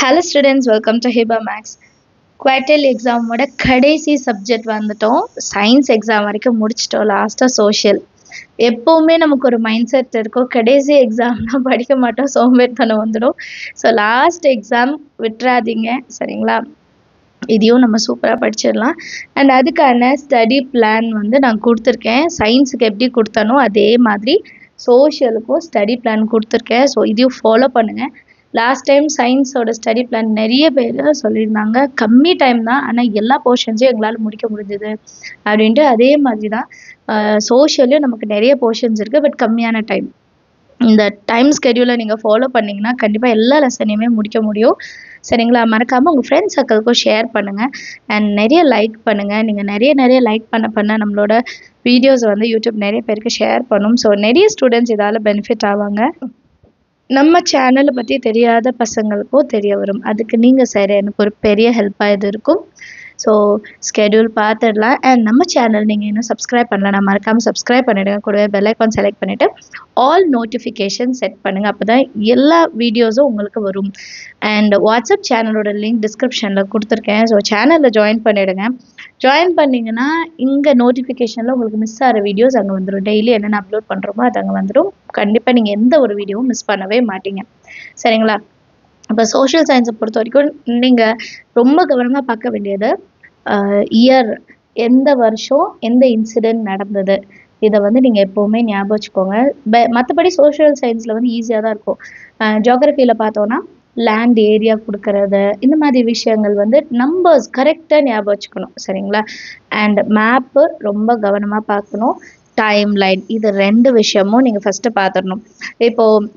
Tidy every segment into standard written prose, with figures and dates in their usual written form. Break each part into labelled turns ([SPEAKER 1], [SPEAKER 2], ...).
[SPEAKER 1] Hello students, welcome to Hiba Max. Quarterly exam ஓட கடைசி subject வந்துட்டோம். சயின்ஸ் எக்ஸாம் வரைக்கும் முடிச்சிட்டோம். லாஸ்ட்டாக சோஷியல். எப்போவுமே நமக்கு ஒரு மைண்ட் செட் இருக்கும், கடைசி எக்ஸாம்லாம் படிக்க மாட்டோம், சோம்பேறித்தனம் வந்துடும். ஸோ லாஸ்ட் எக்ஸாம் விட்டுறாதீங்க, சரிங்களா? இதையும் நம்ம சூப்பராக படிச்சிடலாம். அண்ட் அதுக்கான ஸ்டடி பிளான் வந்து நான் கொடுத்துருக்கேன். சயின்ஸுக்கு எப்படி கொடுத்தனோ அதே மாதிரி சோஷியலுக்கும் ஸ்டடி பிளான் கொடுத்துருக்கேன். ஸோ இதையும் ஃபாலோ பண்ணுங்கள். லாஸ்ட் டைம் சயின்ஸோட ஸ்டடி பிளான் நிறைய பேர் சொல்லியிருந்தாங்க, கம்மி டைம் தான், ஆனால் எல்லா போர்ஷன்ஸையும் எங்களால் முடிக்க முடிஞ்சுது அப்படின்ட்டு. அதே மாதிரி தான் சோஷியலையும் நமக்கு நிறைய போர்ஷன்ஸ் இருக்குது, பட் கம்மியான டைம். இந்த டைம் ஸ்கெடியூலை நீங்கள் ஃபாலோ பண்ணிங்கன்னா கண்டிப்பாக எல்லா லெசனையுமே முடிக்க முடியும், சரிங்களா? மறக்காமல் உங்கள் ஃப்ரெண்ட்ஸ் சர்க்கிளுக்கும் ஷேர் பண்ணுங்கள் அண்ட் நிறைய லைக் பண்ணுங்கள். நீங்கள் நிறைய லைக் பண்ண நம்மளோட வீடியோஸை வந்து யூடியூப் நிறைய பேருக்கு ஷேர் பண்ணும். ஸோ நிறைய ஸ்டூடெண்ட்ஸ் இதால் பெனிஃபிட் ஆவாங்க. நம்ம சேனலை பற்றி தெரியாத பசங்களுக்கும் தெரிய வரும். அதுக்கு நீங்கள் சரி, எனக்கு ஒரு பெரிய ஹெல்ப்பாக இது இருக்கும். ஸோ ஸ்கெடியூல் பார்த்துடலாம். அண்ட் நம்ம சேனல் நீங்கள் இன்னும் சப்ஸ்கிரைப் பண்ணலாம், மறக்காமல் சப்ஸ்கிரைப் பண்ணிவிடுங்க. கூடவே பெல் ஐக்கான் செலக்ட் பண்ணிவிட்டு ஆல் நோட்டிஃபிகேஷன் செட் பண்ணுங்கள். அப்போ தான் எல்லா வீடியோஸும் உங்களுக்கு வரும். அண்ட் வாட்ஸ்அப் சேனலோட லிங்க் டிஸ்கிரிப்ஷனில் கொடுத்துருக்கேன். ஸோ சேனலில் ஜாயின் பண்ணிவிடுங்க. ஜாயின் பண்ணிங்கன்னா இங்கே நோட்டிஃபிகேஷனில் உங்களுக்கு மிஸ் ஆகிற வீடியோஸ் அங்கே வந்துடும். டெய்லி என்னென்ன அப்லோட் பண்ணுறோமோ அது அங்கே வந்துடும். கண்டிப்பாக நீங்கள் எந்த ஒரு வீடியோவும் மிஸ் பண்ணவே மாட்டீங்க, சரிங்களா? இப்போ சோஷியல் சயின்ஸை பொறுத்த வரைக்கும் நீங்கள் ரொம்ப கவனமாக பார்க்க வேண்டியது இயர், எந்த வருஷம் எந்த இன்சிடென்ட் நடந்தது, இதை வந்து நீங்கள் எப்போவுமே ஞாபகம் வச்சுக்கோங்க. மற்றபடி சோஷியல் சயின்ஸில் வந்து ஈஸியாக தான் இருக்கும். ஜியோகிரஃபியில் பார்த்தோன்னா லேண்ட் ஏரியா கொடுக்கறது, இந்த மாதிரி விஷயங்கள் வந்து நம்பர்ஸ் கரெக்டாக ஞாபகம் வச்சுக்கணும், சரிங்களா? அண்ட் மேப்பு ரொம்ப கவனமாக பார்க்கணும். டைம் லைன், இது ரெண்டு விஷயமும் நீங்கள் ஃபஸ்ட்டு பார்த்துடணும். இப்போது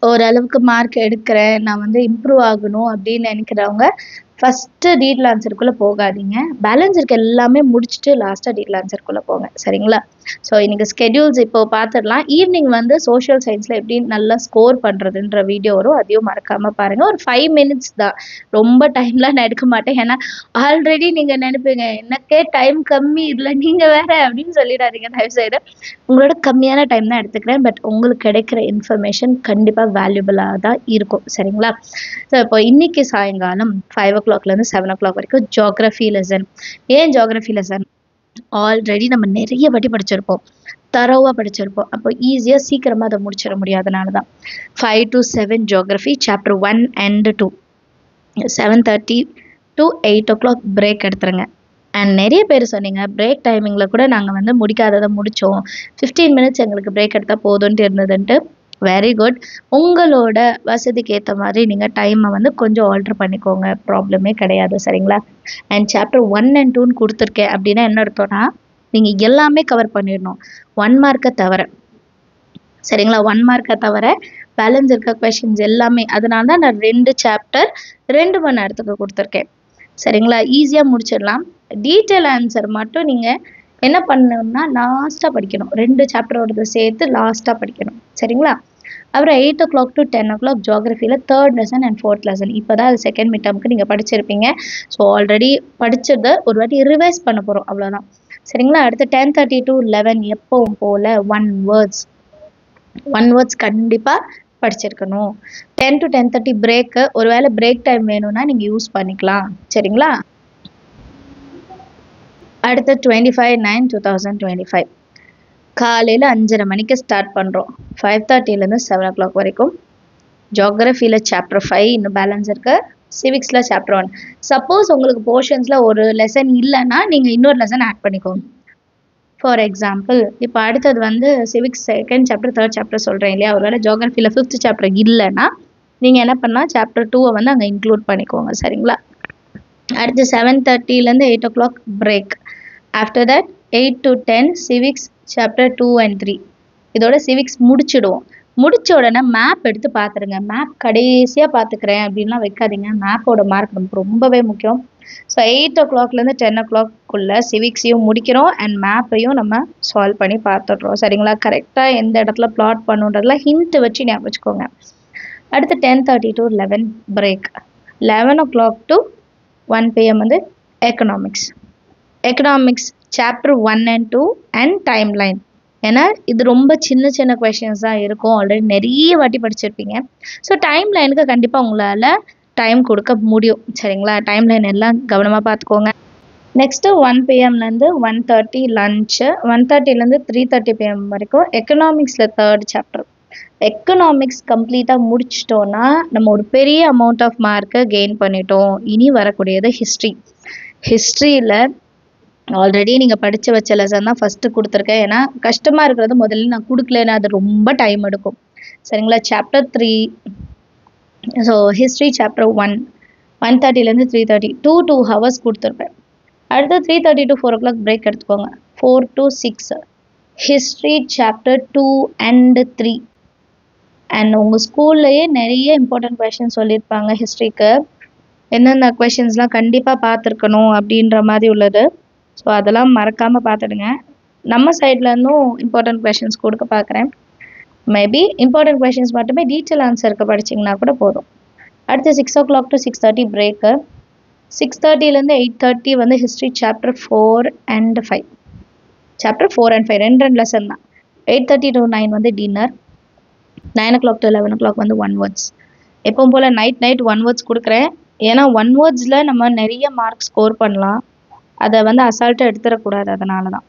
[SPEAKER 1] ஓரளவுக்கு மார்க் எடுக்கிறேன், நான் வந்து இம்ப்ரூவ் ஆகணும் அப்படின்னு நினைக்கிறவங்க ஃபஸ்ட்டு டீட்டெயில் ஆன்சருக்குள்ளே போகாதீங்க. பேலன்ஸ் இருக்க எல்லாமே முடிச்சுட்டு லாஸ்ட்டாக டீட்டெயில் ஆன்சருக்குள்ளே போங்க, சரிங்களா? ஸோ இன்றைக்கி ஸ்கெடியூல்ஸ் இப்போது பார்த்துடலாம். ஈவினிங் வந்து சோஷியல் சயின்ஸில் எப்படி நல்லா ஸ்கோர் பண்ணுறதுன்ற வீடியோ வரும், அதையும் மறக்காமல் பாருங்கள். ஒரு 5 minutes தான், ரொம்ப டைம்லாம் நான் எடுக்க மாட்டேன். ஏன்னா ஆல்ரெடி நீங்கள் நினைப்பீங்க எனக்கே டைம் கம்மி, இதில் நீங்கள் வேறு அப்படின்னு சொல்லிடாதீங்க தயவுசெய்து. உங்களோட கம்மியான டைம் தான் எடுத்துக்கிறேன், பட் உங்களுக்கு கிடைக்கிற இன்ஃபர்மேஷன் கண்டிப்பாக வேல்யூபிளாக தான் இருக்கும், சரிங்களா? ஸோ இப்போ இன்றைக்கி சாயங்காலம் 5 o'clockலேருந்து 7 o'clock வரைக்கும் ஜியோகிரஃபி லெசன். ஏன் ஜியோகிரஃபி லெசன்? ஆல்ரெடி நம்ம நிறைய வாட்டி படிச்சிருப்போம், தரோவாக படிச்சிருப்போம். அப்போ ஈஸியாக சீக்கிரமாக அதை முடிச்சிட முடியாதனால தான் 5 to 7 geography chapter 1 and 2. 7:30 to 8 o'clock break எடுத்துருங்க. அண்ட் நிறைய பேர் சொன்னீங்க பிரேக் டைமிங்கில் கூட நாங்கள் வந்து முடிக்காததை முடித்தோம், 15 minutes எங்களுக்கு பிரேக் எடுத்தால் போதுன்ட்டு இருந்ததுன்ட்டு. Very good. உங்களோட வசதிக்கு ஏற்ற மாதிரி நீங்கள் டைமை வந்து கொஞ்சம் ஆல்ட்ரு பண்ணிக்கோங்க, ப்ராப்ளமே கிடையாது, சரிங்களா? அண்ட் சாப்டர் 1 and 2 கொடுத்துருக்கேன் அப்படின்னா என்ன அர்த்தம்னா நீங்கள் எல்லாமே கவர் பண்ணிடணும், 1 மார்க்கை தவிர, சரிங்களா? 1 மார்க்கை தவிர பேலன்ஸ் இருக்க கொஷின்ஸ் எல்லாமே. அதனால தான் நான் 2 சாப்டர் 2 மணி நேரத்துக்கு கொடுத்துருக்கேன், சரிங்களா? ஈஸியாக முடிச்சிடலாம். டீட்டெயில் ஆன்சர் மட்டும் நீங்கள் என்ன பண்ணணும்னா லாஸ்ட்டாக படிக்கணும், 2 சாப்டரோட சேர்த்து லாஸ்ட்டாக படிக்கணும், சரிங்களா? அப்புறம் 8 o'clock to 10 o'clock ஜியோகிரஃபியில் 3rd lesson and 4th lesson. இப்போ தான் அது செகண்ட் மிட் டேர்முக்கு நீங்கள் படிச்சிருப்பீங்க. ஸோ ஆல்ரெடி படித்ததை ஒரு வாட்டி ரிவைஸ் பண்ண போகிறோம், அவ்வளோதான், சரிங்களா? அடுத்து 10:30 to 11 எப்பவும் போல் 1 words கண்டிப்பாக படிச்சிருக்கணும். 10 to 10:30 பிரேக்கு, ஒருவேளை பிரேக் டைம் வேணும்னா நீங்கள் யூஸ் பண்ணிக்கலாம், சரிங்களா? அடுத்து 25/9/2025 காலையில் 5:30 மணிக்கு ஸ்டார்ட் பண்ணுறோம். 5:30லேருந்து 7 o'clock வரைக்கும் ஜியோகிரஃபியில் சாப்டர் 5 இன்னும் பேலன்ஸ் இருக்குது. சிவிக்ஸில் சாப்டர் 1. சப்போஸ் உங்களுக்கு போர்ஷன்ஸில் ஒரு லெசன் இல்லைன்னா நீங்கள் இன்னொரு லெசன் ஆட் பண்ணிக்கோங்க. ஃபார் எக்ஸாம்பிள் இப்போ அடுத்தது வந்து civics 2nd chapter 3rd chapter சொல்கிறேன் இல்லையா, ஒருவேளை ஜியோகிரஃபியில் 5th சாப்டர் இல்லைன்னா நீங்கள் என்ன பண்ணால் சாப்டர் 2 வந்து அங்கே இன்க்ளூட் பண்ணிக்கோங்க, சரிங்களா? அடுத்து 7:30லேருந்து 8 o'clock break. After that 8 to 10 civics chapter 2 and 3. இதோட சிவிக்ஸ் முடிச்சிடுவோம். முடித்த உடனே மேப் எடுத்து பார்த்துருங்க. மேப் கடைசியாக பார்த்துக்கிறேன் அப்படின்லாம் வைக்காதீங்க, மேப்போட மார்க் நமக்கு ரொம்பவே முக்கியம். ஸோ 8 o'clockலேருந்து 10 o'clockக்குள்ளே சிவிக்ஸையும் முடிக்கிறோம் அண்ட் மேப்பையும் நம்ம சால்வ் பண்ணி பார்த்துட்றோம், சரிங்களா? கரெக்டாக எந்த இடத்துல பிளாட் பண்ணுன்றதுலாம் ஹிண்ட் வச்சு ஞாபகம் வச்சுக்கோங்க. அடுத்து 10:30 to 11 break. 11 o'clock to 1 PM வந்து economics chapter 1 and 2 and time line. ஏன்னா இது ரொம்ப சின்ன கொஷின்ஸ் தான் இருக்கும், ஆல்ரெடி நிறைய வாட்டி படிச்சிருப்பீங்க. ஸோ டைம் லைனுக்கு கண்டிப்பாக உங்களால் டைம் கொடுக்க முடியும். சரிங்களா? டைம் லைன் எல்லாம் கவனமாக பார்த்துக்கோங்க. நெக்ஸ்ட்டு 1 பிஎம்லேருந்து 1:30 லன்ச்சு, 1:30லேருந்து 3:30 பிஎம் வரைக்கும் எக்கனாமிக்ஸில் 3rd சாப்டர். எக்கனாமிக்ஸ் கம்ப்ளீட்டாக முடிச்சிட்டோன்னா நம்ம ஒரு பெரிய அமௌண்ட் ஆஃப் மார்க்கை கெயின் பண்ணிட்டோம். இனி வரக்கூடியது ஹிஸ்ட்ரி. ஹிஸ்ட்ரியில் ஆல்ரெடி நீங்கள் படித்து வச்ச லெசன் தான் ஃபஸ்ட்டு கொடுத்துருக்கேன். ஏன்னா கஷ்டமாக இருக்கிறது முதல்ல நான் கொடுக்கலன்னா அது ரொம்ப டைம் எடுக்கும். சரிங்களா? Chapter 3. So history chapter 1 1:30லேருந்து 3:30 2 hours கொடுத்துருப்பேன். அடுத்து 3:30 to 4 o'clock பிரேக் எடுத்துக்கோங்க. 4 to 6 history chapter 2 and 3. And உங்கள் ஸ்கூல்லையே நிறைய இம்பார்ட்டன்ட் கொஷின்ஸ் சொல்லியிருப்பாங்க ஹிஸ்ட்ரிக்கு. என்னென்ன கொஷின்ஸ்லாம் கண்டிப்பாக பார்த்துருக்கணும் அப்படின்ற மாதிரி உள்ளது. ஸோ அதெல்லாம் மறக்காமல் பார்த்துடுங்க. நம்ம சைட்லேருந்தும் இம்பார்ட்டன்ட் கொஷின்ஸ் கொடுக்க பார்க்குறேன். மேபி இம்பார்ட்டன்ட் கொஷின்ஸ் மட்டுமே டீட்டெயில் ஆன்சருக்கு படிச்சிங்கன்னா கூட போதும். அடுத்து 6 o'clock to 6:30 பிரேக்கு. 6:30லேருந்து 8:30 வந்து history chapter 4 and 5. Chapter 4 and 5 ரெண்டு லெசன் தான். 8:30 to 9 வந்து டின்னர். 9 o'clock to 11 o'clock வந்து 1 words. எப்பவும் போல் நைட் 1 words கொடுக்குறேன். ஏன்னா 1 wordsல நம்ம நிறைய மார்க் ஸ்கோர் பண்ணலாம். அதை வந்து அசால்ட்டாக எடுத்துடக்கூடாது. அதனால தான்.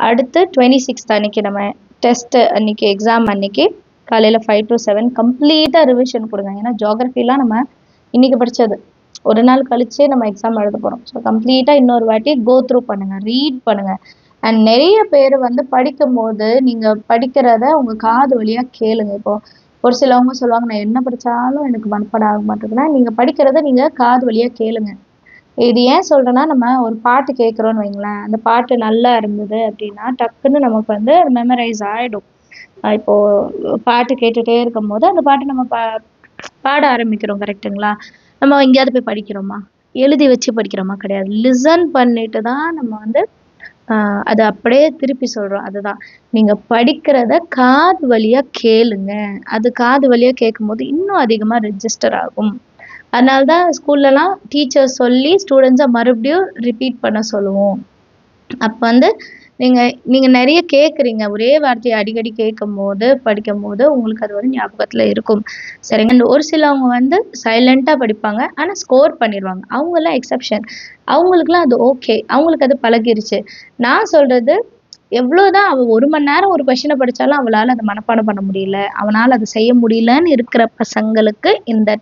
[SPEAKER 1] அடுத்து 26th அன்றைக்கி நம்ம டெஸ்ட்டு அன்றைக்கி எக்ஸாம் அன்றைக்கி காலையில் 5 to 7 கம்ப்ளீட்டாக ரிவிஷன் கொடுங்க. ஏன்னா ஜியோகிரஃபிலாம் நம்ம இன்றைக்கி படித்தது ஒரு நாள் கழிச்சே நம்ம எக்ஸாம் எழுத போகிறோம். ஸோ கம்ப்ளீட்டாக இன்னொரு வாட்டி கோ த்ரூ பண்ணுங்கள், ரீட் பண்ணுங்கள். அண்ட் நிறைய பேர் வந்து படிக்கும் போது நீங்கள் படிக்கிறத உங்கள் காது வழியாக கேளுங்க. இப்போது ஒரு சிலவங்க சொல்லுவாங்க, நான் என்ன படித்தாலும் எனக்கு மனப்பாடம் ஆக மாட்டேங்குதுன்னா நீங்கள் படிக்கிறத நீங்கள் காது வழியாக கேளுங்க. இது ஏன் சொல்கிறேன்னா, நம்ம ஒரு பாட்டு கேட்குறோன்னு வைங்களேன், அந்த பாட்டு நல்லா இருந்தது அப்படின்னா டக்குன்னு நமக்கு வந்து மெமரைஸ் ஆகிடும். இப்போது பாட்டு கேட்டுகிட்டே இருக்கும் போது அந்த பாட்டு நம்ம பாட ஆரம்பிக்கிறோம். கரெக்டுங்களா? நம்ம எங்கேயாவது போய் படிக்கிறோமா? எழுதி வச்சு படிக்கிறோமா? கிடையாது. லிசன் பண்ணிட்டு தான் நம்ம வந்து அதை அப்படியே திருப்பி சொல்கிறோம். அதுதான் நீங்கள் படிக்கிறத காது வழியாக கேளுங்க. அது காது வழியாக கேட்கும் போது இன்னும் அதிகமாக ரெஜிஸ்டர் ஆகும். அதனால தான் ஸ்கூல்லலாம் டீச்சர்ஸ் சொல்லி ஸ்டூடெண்ட்ஸை மறுபடியும் ரிப்பீட் பண்ண சொல்லுவோம். அப்போ வந்து நீங்கள் நிறைய கேட்குறீங்க. ஒரே வார்த்தையை அடிக்கடி கேட்கும் போது படிக்கும் போது உங்களுக்கு அது வந்து ஞாபகத்தில் இருக்கும். சரிங்க. ஒரு சிலவங்க வந்து சைலண்ட்டாக படிப்பாங்க, ஆனால் ஸ்கோர் பண்ணிடுவாங்க. அவங்கெல்லாம் எக்ஸப்ஷன். அவங்களுக்குலாம் அது ஓகே, அவங்களுக்கு அது பழகிருச்சு. நான் சொல்கிறது, எவ்வளோதான் அவள் 1 மணி நேரம் ஒரு கொஷினை படித்தாலும் அவளால் அதை மனப்பாடம் பண்ண முடியல, அவனால் அதை செய்ய முடியலன்னு இருக்கிற பசங்களுக்கு இந்த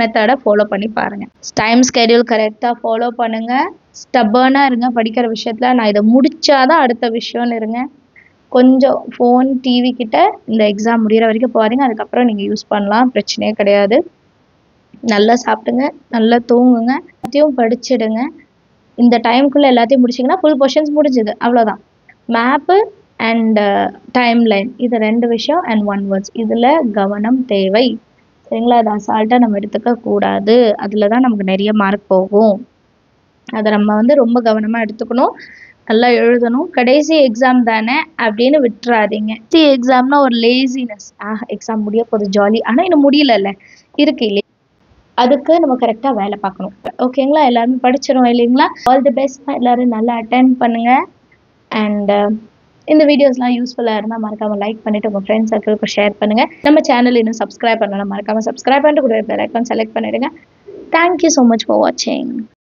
[SPEAKER 1] மெத்தடை ஃபாலோ பண்ணி பாருங்கள். டைம் ஸ்கெடியூல் கரெக்டாக ஃபாலோ பண்ணுங்கள். ஸ்டப்பர்னாக இருங்க படிக்கிற விஷயத்தில். நான் இதை முடித்தாதான் அடுத்த விஷயம்னு இருங்க. கொஞ்சம் ஃபோன் டிவி கிட்ட இந்த எக்ஸாம் முடிகிற வரைக்கும் போகிறீங்க. அதுக்கப்புறம் நீங்கள் யூஸ் பண்ணலாம், பிரச்சனையே கிடையாது. நல்லா சாப்பிடுங்க, நல்லா தூங்குங்க, எல்லாத்தையும் படிச்சிடுங்க. இந்த டைமுக்குள்ளே எல்லாத்தையும் முடிச்சிங்கன்னா ஃபுல் கொஷின்ஸ் முடிஞ்சுது, அவ்வளோதான். மேப்பு அண்ட் டைம் லைன் இது 2 விஷயம் அண்ட் 1 words இதில் கவனம் தேவை. சரிங்களா? அது அசால்ட்டாக நம்ம எடுத்துக்கக்கூடாது. அதில் தான் நமக்கு நிறைய மார்க் போகும். அதை நம்ம வந்து ரொம்ப கவனமாக எடுத்துக்கணும், நல்லா எழுதணும். கடைசி எக்ஸாம் தானே அப்படின்னு விட்டுறாதீங்க. எக்ஸாம்னா ஒரு லேசினஸ், எக்ஸாம் முடிய போகுது ஜாலி, ஆனால் இன்னும் முடியலல்ல இருக்கு இல்லையா? அதுக்கு நம்ம கரெக்டாக வேலை பார்க்கணும். ஓகேங்களா? எல்லாருமே படிச்சிடும் இல்லைங்களா? All the best. எல்லோரும் நல்லா அட்டென்ட் பண்ணுங்கள். அண்ட் இந்த வீடியோஸ்லாம் யூஸ்ஃபுல்லாக இருந்தால் மறக்காமல் லைக் பண்ணிவிட்டு உங்கள் ஃப்ரெண்ட்ஸ் சர்க்கிளுக்கு ஷேர் பண்ணுங்கள். நம்ம சேனல் இன்னும் சப்ஸ்கிரைப் பண்ணலாம், மறக்காமல் சப்ஸ்கிரைப் பண்ணிட்டு கூட பெல் ஐக்கான் செலக்ட் பண்ணிடுங்க. தேங்க்யூ ஸோ மச் ஃபார் வாட்சிங்.